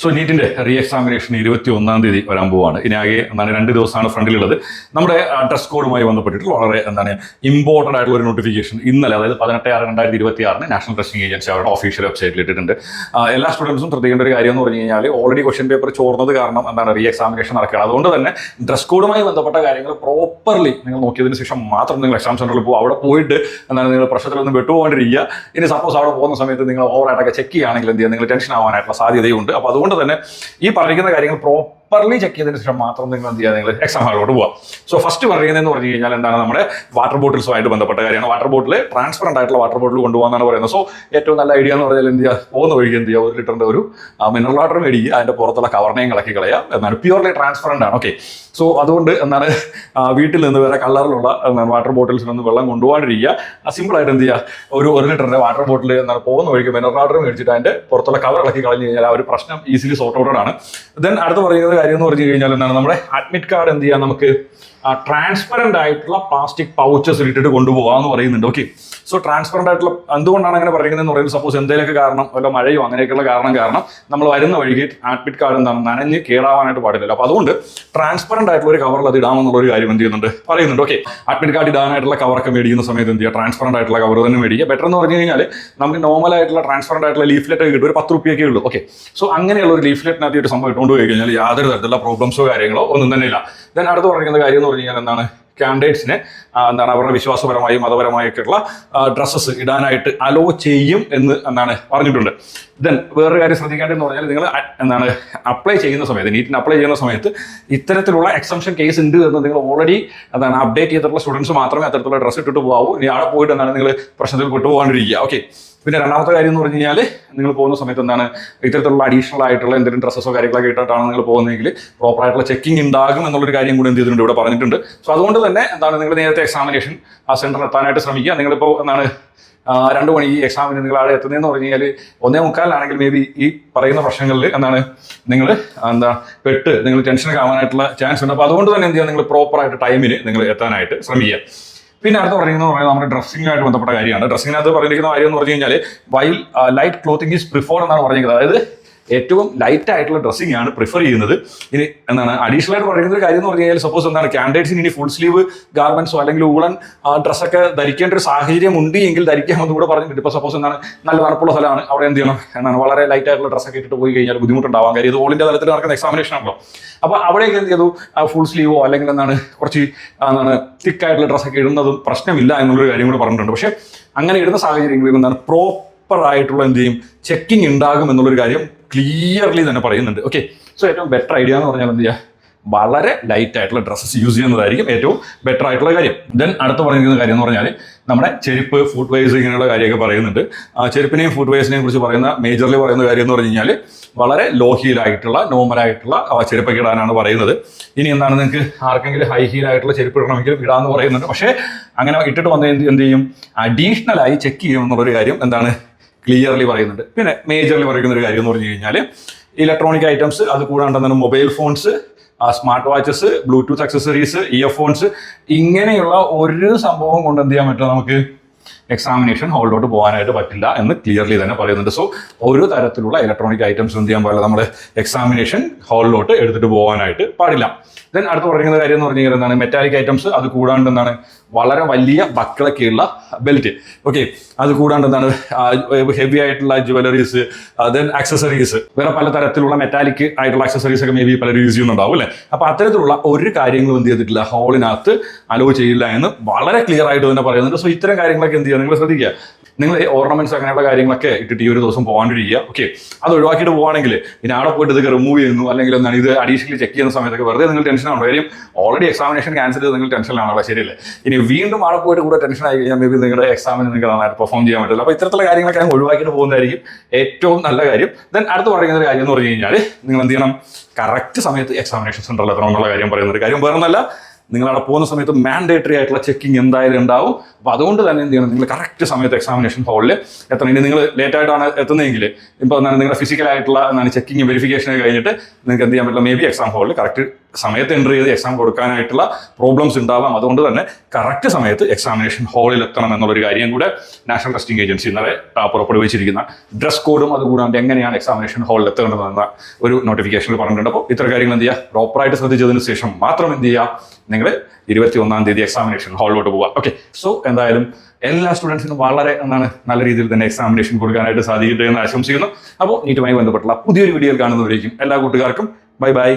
So നീറ്റിന്റെ re examination 21-ാം തീയതി വരാൻ പോവാണ്. ഇനി ആകെ 2 ദിവസമാണ് ഫ്രണ്ടിലുള്ളത്. നമ്മുടെ ഡ്രസ് കോഡുമായി ബന്ധപ്പെട്ടിട്ട് വളരെ ഇമ്പോർട്ടൻ്റ് ആയിട്ടുള്ള ഒരു നോട്ടിഫിക്കേഷൻ ഇന്നലെ, അതായത് 18/6/2026 നാഷണൽ ടെസ്റ്റിംഗ് ഏജൻസി അവരുടെ ഒഫീഷ്യൽ വെബ്സൈറ്റിൽ ഇട്ടിട്ടുണ്ട്. എല്ലാ സ്റ്റുഡൻസും ശ്രദ്ധിക്കേണ്ട ഒരു കാര്യം എന്ന് പറഞ്ഞു കഴിഞ്ഞാൽ ഓൾറെഡി ക്വസ്റ്റ്യൻ പേപ്പർ ചോർന്നത് കാരണം റീ എക്സാമിനേഷൻ നടക്കുകയാണ്. അതുകൊണ്ട് തന്നെ ഡ്രസ് കോഡുമായി ബന്ധപ്പെട്ട കാര്യങ്ങൾ പ്രോപ്പർലി നിങ്ങൾ നോക്കിയതിന് ശേഷം മാത്രം നിങ്ങൾ എക്സാം സെന്ററിൽ പോകും. അവിടെ പോയിട്ട് നിങ്ങൾ പ്രശ്നത്തിലൊന്നും വിട്ടുപോകാണ്ടിരിക്കുക. ഇനി സപ്പോസ് അവിടെ പോകുന്ന സമയത്ത് നിങ്ങൾ ഓവറായിട്ടൊക്കെ ചെക്ക് ചെയ്യുകയാണെങ്കിൽ എന്ത് ചെയ്യുക, നിങ്ങൾ ടെൻഷൻ ആവാനായിട്ടുള്ള സാധ്യതയുണ്ട്. അപ്പോൾ അതുകൊണ്ട് തന്നെ ഈ പറഞ്ഞിരിക്കുന്ന കാര്യങ്ങൾ പ്രോപ്പർലി ചെക്ക് ചെയ്തതിന് ശേഷം മാത്രം നിങ്ങൾ എന്ത് ചെയ്യുക, നിങ്ങൾ എക്സാം ഹാളിലോട്ട് പോകാം. സോ ഫസ്റ്റ് പറയുന്നതെന്ന് പറഞ്ഞു കഴിഞ്ഞാൽ നമ്മുടെ വാട്ടർ ബോട്ടിൽസുമായിട്ട് ബന്ധപ്പെട്ട കാര്യമാണ്. വാട്ടർ ബോട്ടിൽ ട്രാൻസ്പെറന്റ് ആയിട്ടുള്ള വാട്ടർ ബോട്ടിൽ കൊണ്ടുപോകാന്നാണ് പറയുന്നത്. സോ ഏറ്റവും നല്ല ഐഡിയ എന്ന് പറഞ്ഞാൽ എന്ത് ചെയ്യുക, പോകുന്ന വഴിക്ക് എന്ത് ചെയ്യുക, 1 ലിറ്ററിന്റെ ഒരു മിനറൽ വാട്ടർ മേടിക്കുക, അതിന്റെ പുറത്തുള്ള കവറിനെയും കളക്കി കളയുക. എന്നാണ് പ്യൂർലി ട്രാൻസ്പെറന്റ് ആണ്. ഓക്കെ, സോ അതുകൊണ്ട് വീട്ടിൽ നിന്ന് വേറെ കളറിലുള്ള വാട്ടർ ബോട്ടിൽസിൽ നിന്ന് വെള്ളം കൊണ്ടുപോകാണ്ടിരിക്കുക. സിമ്പിൾ ആയിട്ട് എന്ത് ചെയ്യുക, ഒരു 1 ലിറ്ററിന്റെ വാട്ടർ ബോട്ടിൽ പോകുന്ന വഴിക്ക് മിനറൽ വാട്ടർ മേടിച്ചിട്ട് അതിന്റെ പുറത്തുള്ള കവർ ഇളക്കി കളഞ്ഞു കഴിഞ്ഞാൽ ആ ഒരു പ്രശ്നം ഈസിലി സോർട്ട് ഔട്ടഡ് ആണ്. ദെൻ അടുത്ത് പറയുന്ന കാര്യം എന്ന് പറഞ്ഞു കഴിഞ്ഞാൽ നമ്മുടെ അഡ്മിറ്റ് കാർഡ് എന്ത് ചെയ്യാം, നമുക്ക് ട്രാൻസ്പെറന്റ് ആയിട്ടുള്ള പ്ലാസ്റ്റിക് പൗച്ചസ് ഇട്ടിട്ട് കൊണ്ടുപോകാമെന്ന് പറയുന്നുണ്ട്. ഓക്കെ, സോ ട്രാൻസ്പെറന്റ് ആയിട്ടുള്ള എന്തുകൊണ്ടാണ് അങ്ങനെ പറയുന്നത് പറയുന്നത്, സപ്പോസ് എന്തെങ്കിലുമൊക്കെ കാരണം വല്ല മഴയോ അങ്ങനെയൊക്കെയുള്ള കാരണം നമ്മൾ വരുന്ന വഴിക്ക് അഡ്മിറ്റ് കാർഡ് നനഞ്ഞ് കേടാവാനായിട്ട് പാടില്ലല്ലോ. അപ്പോൾ അതുകൊണ്ട് ട്രാൻസ്പെറന്റ് ആയിട്ടുള്ള ഒരു കവറിൽ അത് ഇടാമെന്നുള്ള ഒരു കാര്യം എന്ത് ചെയ്യുന്നുണ്ട്, പറയുന്നുണ്ട്. ഓക്കെ, അഡ്മിറ്റ് കാർഡ് ഇടാനായിട്ടുള്ള കവറൊക്കെ മേടിക്കുന്ന സമയത്ത് എന്ത് ചെയ്യുക, ട്രാൻസ്പെറന്റ് ആയിട്ടുള്ള കവർ തന്നെ മേടിക്കുക. ബെറ്റർ എന്ന് പറഞ്ഞു കഴിഞ്ഞാൽ നമുക്ക് നോർമൽ ആയിട്ടുള്ള ട്രാൻസ്പെറന്റ് ആയിട്ടുള്ള ലീഫ്ലെറ്റ് കിട്ടും, ഒരു 10 രൂപയൊക്കെ ഉള്ളൂ. ഓക്കെ, സോ അങ്ങനെയുള്ള ഒരു ലീഫ്ലെറ്റിനകത്ത് ഒരു സംഭവം ഇട്ടുകൊണ്ട് പോയി കഴിഞ്ഞാൽ യാതൊരു തരത്തിലുള്ള പ്രോബ്ലംസോ കാര്യങ്ങളോ ഒന്നും തന്നെ ഇല്ല. ദെൻ അടുത്ത് പറയുന്ന കാര്യം എന്ന് പറഞ്ഞു കഴിഞ്ഞാൽ കാൻഡിഡേറ്റ്സിനെ അവരുടെ വിശ്വാസപരമായും മതപരമായൊക്കെയുള്ള ഡ്രസ്സസ് ഇടാനായിട്ട് അലോ ചെയ്യും എന്ന് പറഞ്ഞിട്ടുണ്ട്. ദെൻ വേറൊരു കാര്യം ശ്രദ്ധിക്കേണ്ടതെന്ന് പറഞ്ഞാൽ നിങ്ങൾ അപ്ലൈ ചെയ്യുന്ന സമയത്ത്, നീറ്റിന് അപ്ലൈ ചെയ്യുന്ന സമയത്ത് ഇത്തരത്തിലുള്ള എക്സംഷൻ കേസ് ഉണ്ട് എന്ന് നിങ്ങൾ ഓൾറെഡി അപ്ഡേറ്റ് ചെയ്തിട്ടുള്ള സ്റ്റുഡൻസ് മാത്രമേ അത്തരത്തിലുള്ള ഡ്രസ്സ് ഇട്ടിട്ട് പോകാവൂ. ഇനി അവിടെ പോയിട്ട് നിങ്ങൾ പ്രശ്നത്തിൽ വിട്ടുപോകാണ്ടിരിക്കുക. ഓക്കെ, പിന്നെ രണ്ടാമത്തെ കാര്യം എന്ന് പറഞ്ഞു കഴിഞ്ഞാൽ നിങ്ങൾ പോകുന്ന സമയത്ത് ഇത്തരത്തിലുള്ള അഡീഷണൽ ആയിട്ടുള്ള എന്തെങ്കിലും ഡ്രസ്സസോ കാര്യങ്ങളൊക്കെ ഇട്ടിട്ടാണ് നിങ്ങൾ പോകുന്നതെങ്കിൽ പ്രോപ്പർ ആയിട്ടുള്ള ചെക്കിംഗ് ഉണ്ടാകും എന്നുള്ളൊരു കാര്യം കൂടി എന്ത് ചെയ്തിട്ടുണ്ട്, ഇവിടെ പറഞ്ഞിട്ടുണ്ട്. സോ അതുകൊണ്ട് തന്നെ നിങ്ങൾ നേരത്തെ എക്സാമിനേഷൻ ആ സെന്ററിൽ എത്താനായിട്ട് ശ്രമിക്കുക. നിങ്ങളിപ്പോൾ 2 മണി ഈ എക്സാമിന് നിങ്ങൾ അവിടെ എത്തുന്നതെന്ന് പറഞ്ഞു കഴിഞ്ഞാൽ 1:45 മേ ബി ഈ പറയുന്ന പ്രശ്നങ്ങളിൽ നിങ്ങൾ പെട്ട് നിങ്ങൾ ടെൻഷനൊക്കെ ആവാനായിട്ടുള്ള ചാൻസ് ഉണ്ട്. അപ്പോൾ അതുകൊണ്ട് തന്നെ എന്ത് ചെയ്യുക, നിങ്ങൾ പ്രോപ്പറായിട്ട് ടൈമിന് നിങ്ങൾ എത്താനായിട്ട് ശ്രമിക്കുക. പിന്നെ അടുത്ത് പറയുന്നത് നമ്മുടെ ഡ്രസ്സിങ്ങുമായിട്ട് ബന്ധപ്പെട്ട കാര്യമാണ്. ഡ്രസ്സിങ്ങിനകത്ത് പറഞ്ഞിരിക്കുന്ന കാര്യം എന്ന് പറഞ്ഞു കഴിഞ്ഞാൽ while light clothing is preferred എന്നാണ് പറഞ്ഞിരിക്കുന്നത്. അതായത് ഏറ്റവും ലൈറ്റ് ആയിട്ടുള്ള ഡ്രസ്സിംഗ് ആണ് പ്രിഫർ ചെയ്യുന്നത്. ഇനി അഡീഷണൽ ആയിട്ട് പറയുന്ന ഒരു കാര്യം എന്ന് പറഞ്ഞു കഴിഞ്ഞാൽ സപ്പോസ് കാൻഡിഡേറ്റ്സിന് ഇനി ഫുൾ സ്ലീവ് ഗാർമെന്റ്സോ അല്ലെങ്കിൽ ഊളൻ ഡ്രസ്സൊക്കെ ധരിക്കേണ്ട ഒരു സാഹചര്യം ഉണ്ട് എങ്കിൽ ധരിക്കാമെന്ന് കൂടെ പറഞ്ഞിട്ടുണ്ട്. ഇപ്പോൾ സപ്പോസ് നല്ല തണുപ്പുള്ള സ്ഥലമാണ്, അവിടെ എന്ത് ചെയ്യണം, വളരെ ലൈറ്റ് ആയിട്ടുള്ള ഡ്രസ്സൊക്കെ ഇട്ടിട്ട് പോയി കഴിഞ്ഞാൽ ബുദ്ധിമുട്ടുണ്ടാവാൻ. കാര്യം ഇത് ഓൾ ഇന്ത്യ തലത്തിൽ നടക്കുന്ന എക്സാമിനേഷൻ ആണല്ലോ. അപ്പോൾ അവിടെയൊക്കെ എന്ത് ചെയ്തു, ഫുൾ സ്ലീവോ അല്ലെങ്കിൽ കുറച്ച് തിക്കായിട്ടുള്ള ഡ്രസ്സൊക്കെ ഇടുന്നതും പ്രശ്നമില്ല എന്നുള്ളൊരു കാര്യം കൂടെ പറഞ്ഞിട്ടുണ്ട്. പക്ഷേ അങ്ങനെ ഇടുന്ന സാഹചര്യങ്ങളിൽ പ്രോപ്പറായിട്ടുള്ള എന്ത് ചെയ്യും, ചെക്കിങ് ഉണ്ടാകും എന്നുള്ളൊരു കാര്യം ക്ലിയർലി തന്നെ പറയുന്നുണ്ട്. ഓക്കെ, സോ ഏറ്റവും ബെറ്റർ ഐഡിയ എന്ന് പറഞ്ഞാൽ എന്ത് ചെയ്യുക, വളരെ ലൈറ്റ് ആയിട്ടുള്ള ഡ്രസ്സസ് യൂസ് ചെയ്യുന്നതായിരിക്കും ഏറ്റവും ബെറ്റർ ആയിട്ടുള്ള കാര്യം. ദെൻ അടുത്ത് പറഞ്ഞിരിക്കുന്ന കാര്യം എന്ന് പറഞ്ഞാൽ നമ്മുടെ ചെരുപ്പ്, ഫുഡ് വെയർസ് ഇങ്ങനെയുള്ള കാര്യമൊക്കെ പറയുന്നുണ്ട്. ചെരുപ്പിനെയും ഫുഡ് വെയർസിനെയും കുറിച്ച് മേജർലി പറയുന്ന കാര്യം എന്ന് പറഞ്ഞു കഴിഞ്ഞാൽ വളരെ ലോ ഹീലായിട്ടുള്ള നോർമലായിട്ടുള്ള ചെരുപ്പൊക്കെ ഇടാനാണ് പറയുന്നത്. ഇനി നിങ്ങൾക്ക് ആർക്കെങ്കിലും ഹൈ ഹീലായിട്ടുള്ള ചെരുപ്പ് ഇടണമെങ്കിൽ ഇടാമെന്ന് പറയുന്നുണ്ട്. പക്ഷേ അങ്ങനെ ഇട്ടിട്ട് വന്ന് എന്ത് ചെയ്യും, അഡീഷണലായി ചെക്ക് ചെയ്യും എന്നുള്ളൊരു കാര്യം ക്ലിയർലി പറയുന്നുണ്ട്. പിന്നെ മേജർലി പറയുന്ന ഒരു കാര്യം എന്ന് പറഞ്ഞു കഴിഞ്ഞാൽ ഇലക്ട്രോണിക് ഐറ്റംസ്, അത് കൂടാണ്ട് mobile phones, smart watches, Bluetooth accessories, earphones, ഇങ്ങനെയുള്ള ഒരു സംഭവം കൊണ്ട് എന്ത് ചെയ്യാൻ പറ്റും, നമുക്ക് എക്സാമിനേഷൻ ഹാളിലോട്ട് പോകാനായിട്ട് പറ്റില്ല എന്ന് ക്ലിയർലി തന്നെ പറയുന്നുണ്ട്. സോ ഒരു തരത്തിലുള്ള ഇലക്ട്രോണിക് ഐറ്റംസ് എന്ത് ചെയ്യാൻ പാടില്ല, നമ്മുടെ എക്സാമിനേഷൻ ഹാളിലോട്ട് എടുത്തിട്ട് പോകാനായിട്ട് പാടില്ല. ദെൻ അടുത്ത് പറയുന്ന കാര്യം എന്ന് പറഞ്ഞു കഴിഞ്ഞാൽ മെറ്റാലിക് ഐറ്റംസ്, അത് കൂടാണ്ട് വളരെ വലിയ ബക്കിളൊക്കെയുള്ള ബെൽറ്റ്. ഓക്കെ, അത് കൂടാണ്ട് ഹെവി ആയിട്ടുള്ള ജുവലറീസ്, ദെൻ അക്സസറീസ്, വേറെ പല തരത്തിലുള്ള മെറ്റാലിക് ആയിട്ടുള്ള അക്സസറീസ് ഒക്കെ മേ ബി പലരും യൂസ് ചെയ്യുന്നുണ്ടാവും അല്ലേ. അപ്പോൾ അത്തരത്തിലുള്ള ഒരു കാര്യങ്ങളും എന്ത് ചെയ്തിട്ടില്ല, ഹാളിനകത്ത് അലോ ചെയ്യില്ല എന്ന് വളരെ ക്ലിയർ ആയിട്ട് തന്നെ പറയുന്നുണ്ട്. സോ ഇത്തരം കാര്യങ്ങളൊക്കെ എന്ത് ചെയ്യുക, നിങ്ങൾ ശ്രദ്ധിക്കുക. നിങ്ങൾ ഓർണമെന്റ്സ് അങ്ങനെയുള്ള കാര്യങ്ങളൊക്കെ ഇട്ടിട്ട് ഈ ഒരു ദിവസം പോകാണ്ടിരിക്കുക. ഓക്കെ, അത് ഒഴിവാക്കിയിട്ട് പോവുകയാണെങ്കിൽ പിന്നെ അവിടെ പോയിട്ട് ഇതൊക്കെ റിമൂവ് ചെയ്യുന്നു അല്ലെങ്കിൽ ഇത് അഡീഷണലി ചെക്ക് ചെയ്യുന്ന സമയത്തൊക്കെ വെറുതെ നിങ്ങൾ ടെൻഷനാണ്. കാര്യം ഓൾറെഡി എക്സാമിനേഷൻ ക്യാൻസൽ ചെയ്ത് നിങ്ങൾ ടെൻഷനിലാണല്ലോ, ശരിയല്ലേ. ഇനി വീണ്ടും അവിടെ പോയിട്ട് കൂടെ ടെൻഷൻ ആയി കഴിഞ്ഞാൽ മേ ബി നിങ്ങളുടെ എക്സാമിന് നിങ്ങൾക്ക് നന്നായിട്ട് പെർഫോം ചെയ്യാൻ പറ്റില്ല. അപ്പോൾ ഇത്തരത്തിലുള്ള കാര്യങ്ങളൊക്കെ ഒഴിവാക്കിയിട്ട് പോകുന്നതായിരിക്കും ഏറ്റവും നല്ല കാര്യം. ദെൻ അടുത്ത് പറയുന്ന ഒരു കാര്യം എന്ന് പറഞ്ഞു കഴിഞ്ഞാൽ നിങ്ങൾ എന്ത് ചെയ്യണം, കറക്റ്റ് സമയത്ത് എക്സാമിനേഷൻ സെന്ററിൽ എത്തണം എന്നുള്ള കാര്യം പറയുന്ന ഒരു കാര്യം. വേറൊന്നല്ല, നിങ്ങൾ അവിടെ പോകുന്ന സമയത്ത് മാൻഡേറ്ററി ആയിട്ടുള്ള ചെക്കിങ് എന്തായാലും ഉണ്ടാവും. അപ്പോൾ അതുകൊണ്ട് തന്നെ എന്ത് ചെയ്യണം, നിങ്ങൾ കറക്റ്റ് സമയത്ത് എക്സാമിനേഷൻ ഹാളിൽ എത്തണം. ഇനി നിങ്ങൾ ലേറ്റായിട്ടാണ് എത്തുന്നതെങ്കിൽ ഇപ്പോൾ നിങ്ങളുടെ ഫിസിക്കലായിട്ടുള്ള ചെക്കിങ് വെരിഫിക്കേഷൻ കഴിഞ്ഞിട്ട് നിങ്ങൾക്ക് എന്ത് ചെയ്യാൻ പറ്റില്ല, മേ ബി എക്സാം ഹാളിൽ കറക്റ്റ് സമയത്ത് എൻ്റർ ചെയ്ത് എക്സാം കൊടുക്കാനായിട്ടുള്ള പ്രോബ്ലംസ് ഉണ്ടാവാം. അതുകൊണ്ട് തന്നെ കറക്റ്റ് സമയത്ത് എക്സാമിനേഷൻ ഹാളിൽ എത്തണം എന്നുള്ളൊരു കാര്യം കൂടെ നാഷണൽ ടെസ്റ്റിംഗ് ഏജൻസി ഇന്നലെ പുറപ്പെടുവിച്ചിരിക്കുന്ന ഡ്രസ് കോഡും അതുകൂടാണ്ട് എങ്ങനെയാണ് എക്സാമിനേഷൻ ഹാളിൽ എത്തേണ്ടതെന്ന ഒരു നോട്ടിഫിക്കേഷനിൽ പറഞ്ഞിട്ടുണ്ട്. അപ്പോൾ ഇത്ര കാര്യങ്ങൾ എന്ത് ചെയ്യുക, പ്രോപ്പറായിട്ട് ശ്രദ്ധിച്ചതിന് ശേഷം മാത്രം എന്ത് ചെയ്യുക, നിങ്ങൾ 21-ാം തീയതി എക്സാമിനേഷൻ ഹാളിലോട്ട് പോവുക. ഓക്കെ, സോ എന്തായാലും എല്ലാ സ്റ്റുഡൻസിനും വളരെ നല്ല രീതിയിൽ തന്നെ എക്സാമിനേഷൻ കൊടുക്കാനായിട്ട് സാധിക്കട്ടെ എന്ന് ആശംസിക്കുന്നു. അപ്പോൾ നീറ്റുമായി ബന്ധപ്പെട്ടുള്ള പുതിയൊരു വീഡിയോയിൽ കാണുന്നവരേക്കും എല്ലാ കൂട്ടുകാർക്കും ബൈ ബൈ.